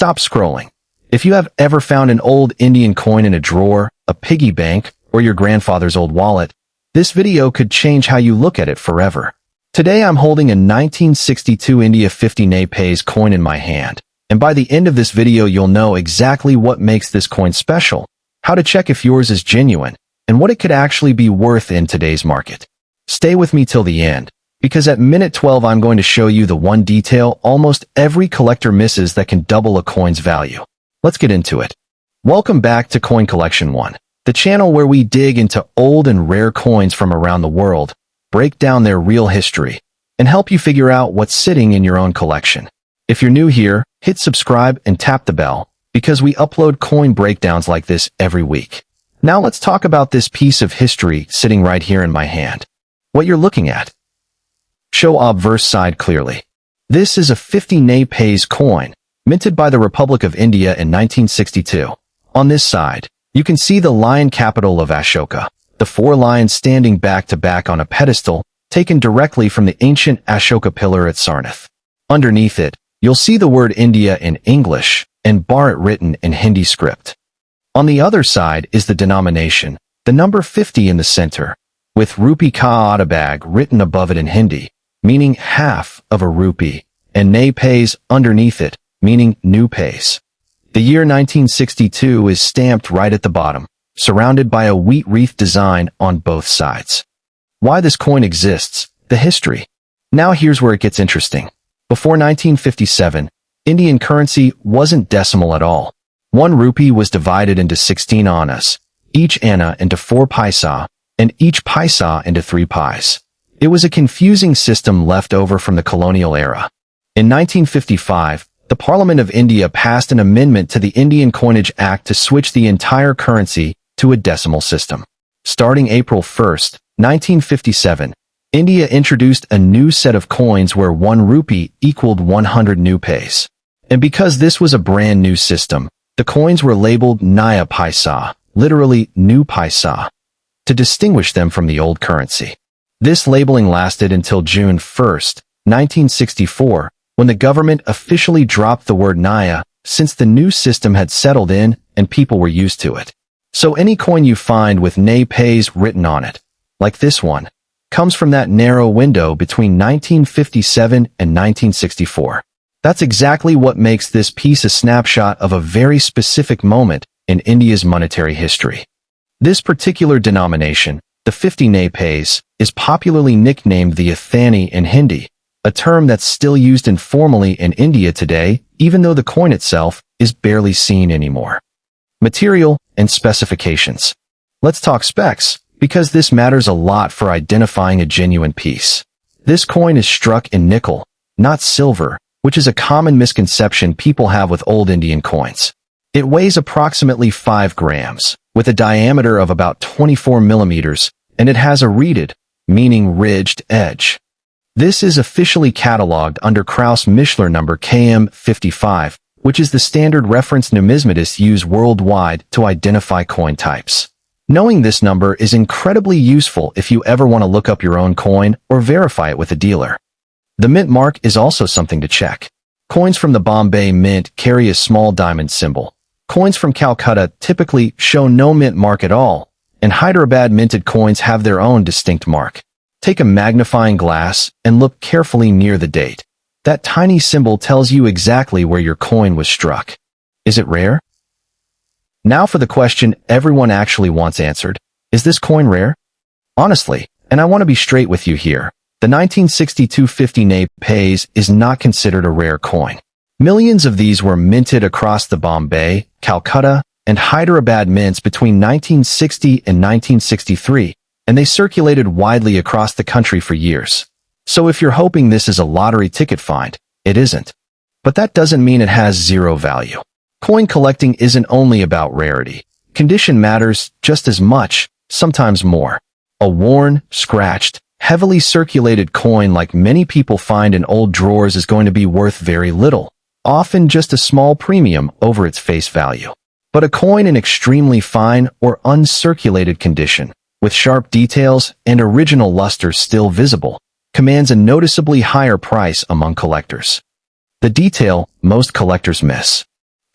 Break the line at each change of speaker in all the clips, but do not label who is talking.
stop scrolling. If you have ever found an old Indian coin in a drawer, a piggy bank, or your grandfather's old wallet, this video could change how you look at it forever. Today I'm holding a 1962 India 50 Naye Paise coin in my hand, and by the end of this video you'll know exactly what makes this coin special, how to check if yours is genuine, and what it could actually be worth in today's market. Stay with me till the end, because at minute 12 I'm going to show you the one detail almost every collector misses that can double a coin's value. Let's get into it. Welcome back to Coin Collection 1, the channel where we dig into old and rare coins from around the world, break down their real history, and help you figure out what's sitting in your own collection. If you're new here, hit subscribe and tap the bell, because we upload coin breakdowns like this every week. Now let's talk about this piece of history sitting right here in my hand. What you're looking at. Show obverse side clearly. This is a 50 Naye Paise coin, minted by the Republic of India in 1962. On this side, you can see the lion capital of Ashoka, the 4 lions standing back to back on a pedestal, taken directly from the ancient Ashoka pillar at Sarnath. Underneath it, you'll see the word India in English and Bharat written in Hindi script. On the other side is the denomination, the number 50 in the center, with rupee ka adha bag written above it in Hindi, meaning half of a rupee, and Naye Paise underneath it, meaning new paise. The year 1962 is stamped right at the bottom, surrounded by a wheat wreath design on both sides. Why this coin exists, the history. Now here's where it gets interesting. Before 1957, Indian currency wasn't decimal at all. 1 rupee was divided into 16 annas, each anna into 4 paisa, and each paisa into 3 pies. It was a confusing system left over from the colonial era. In 1955, the Parliament of India passed an amendment to the Indian Coinage Act to switch the entire currency to a decimal system. Starting April 1, 1957, India introduced a new set of coins where 1 rupee equaled 100 new paise. And because this was a brand new system, the coins were labeled Naye Paise, literally new paisa, to distinguish them from the old currency. This labeling lasted until June 1, 1964, when the government officially dropped the word Naye, since the new system had settled in and people were used to it. So any coin you find with Naye Paise written on it, like this one, comes from that narrow window between 1957 and 1964. That's exactly what makes this piece a snapshot of a very specific moment in India's monetary history. This particular denomination, the 50 Naye Paise, is popularly nicknamed the Athani in Hindi, a term that's still used informally in India today, even though the coin itself is barely seen anymore. Material and specifications. Let's talk specs, because this matters a lot for identifying a genuine piece. This coin is struck in nickel, not silver, which is a common misconception people have with old Indian coins. It weighs approximately 5 grams, with a diameter of about 24 millimeters, and it has a reeded, meaning ridged, edge. This is officially cataloged under Krauss-Mischler number KM55, which is the standard reference numismatists use worldwide to identify coin types. Knowing this number is incredibly useful if you ever want to look up your own coin or verify it with a dealer. The mint mark is also something to check. Coins from the Bombay Mint carry a small diamond symbol. Coins from Calcutta typically show no mint mark at all, and Hyderabad minted coins have their own distinct mark. Take a magnifying glass and look carefully near the date. That tiny symbol tells you exactly where your coin was struck. Is it rare? Now for the question everyone actually wants answered. Is this coin rare? Honestly, and I want to be straight with you here, the 1962 50 Naye Paise is not considered a rare coin. Millions of these were minted across the Bombay, Calcutta, and Hyderabad mints between 1960 and 1963, and they circulated widely across the country for years. So if you're hoping this is a lottery ticket find, it isn't. But that doesn't mean it has zero value. Coin collecting isn't only about rarity. Condition matters just as much, sometimes more. A worn, scratched, heavily circulated coin like many people find in old drawers is going to be worth very little, often just a small premium over its face value. But a coin in extremely fine or uncirculated condition, with sharp details and original luster still visible, commands a noticeably higher price among collectors. The detail most collectors miss.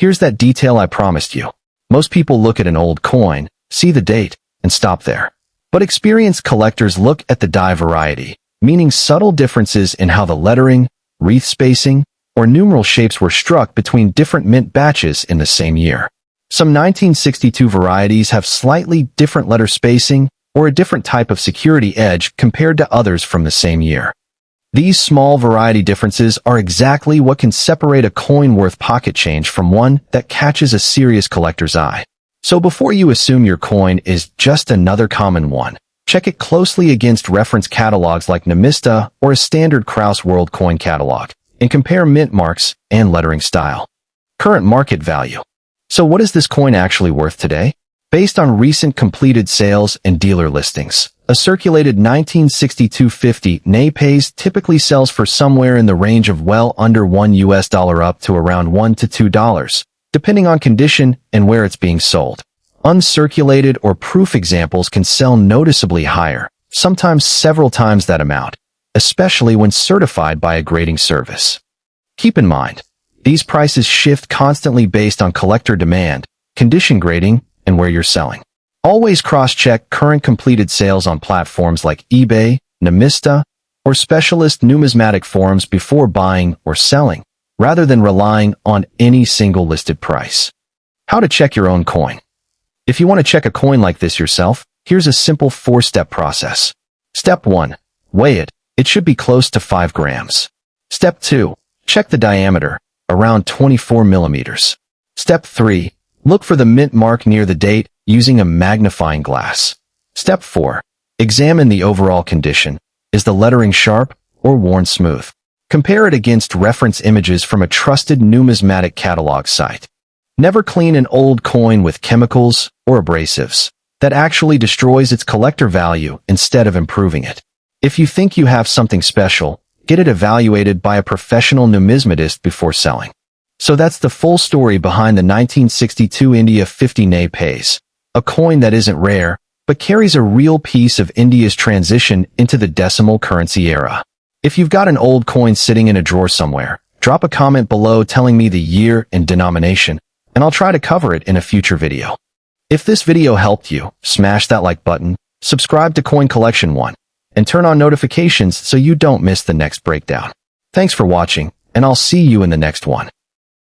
Here's that detail I promised you. Most people look at an old coin, see the date, and stop there. But experienced collectors look at the die variety, meaning subtle differences in how the lettering, wreath spacing, or numeral shapes were struck between different mint batches in the same year. Some 1962 varieties have slightly different letter spacing or a different type of security edge compared to others from the same year. These small variety differences are exactly what can separate a coin worth pocket change from one that catches a serious collector's eye. So before you assume your coin is just another common one, check it closely against reference catalogs like Numista or a standard Kraus World Coin Catalog, and compare mint marks and lettering style. Current market value. So what is this coin actually worth today? Based on recent completed sales and dealer listings, a circulated 1962 50 Naye Paise typically sells for somewhere in the range of well under $1 up to around $1 to $2, depending on condition and where it's being sold. Uncirculated or proof examples can sell noticeably higher, sometimes several times that amount, especially when certified by a grading service. Keep in mind, these prices shift constantly based on collector demand, condition grading, and where you're selling. Always cross-check current completed sales on platforms like eBay, Numista, or specialist numismatic forums before buying or selling, rather than relying on any single listed price. How to check your own coin. If you want to check a coin like this yourself, here's a simple 4-step process. Step 1. Weigh it. It should be close to 5 grams. Step 2. Check the diameter, around 24 millimeters. Step 3. Look for the mint mark near the date using a magnifying glass. Step 4. Examine the overall condition. Is the lettering sharp or worn smooth? Compare it against reference images from a trusted numismatic catalog site. Never clean an old coin with chemicals or abrasives. That actually destroys its collector value instead of improving it. If you think you have something special, get it evaluated by a professional numismatist before selling. So that's the full story behind the 1962 India 50 Naye Paise, a coin that isn't rare, but carries a real piece of India's transition into the decimal currency era. If you've got an old coin sitting in a drawer somewhere, drop a comment below telling me the year and denomination, and I'll try to cover it in a future video. If this video helped you, smash that like button, subscribe to Coin Collection 1, and turn on notifications so you don't miss the next breakdown. Thanks for watching, and I'll see you in the next one.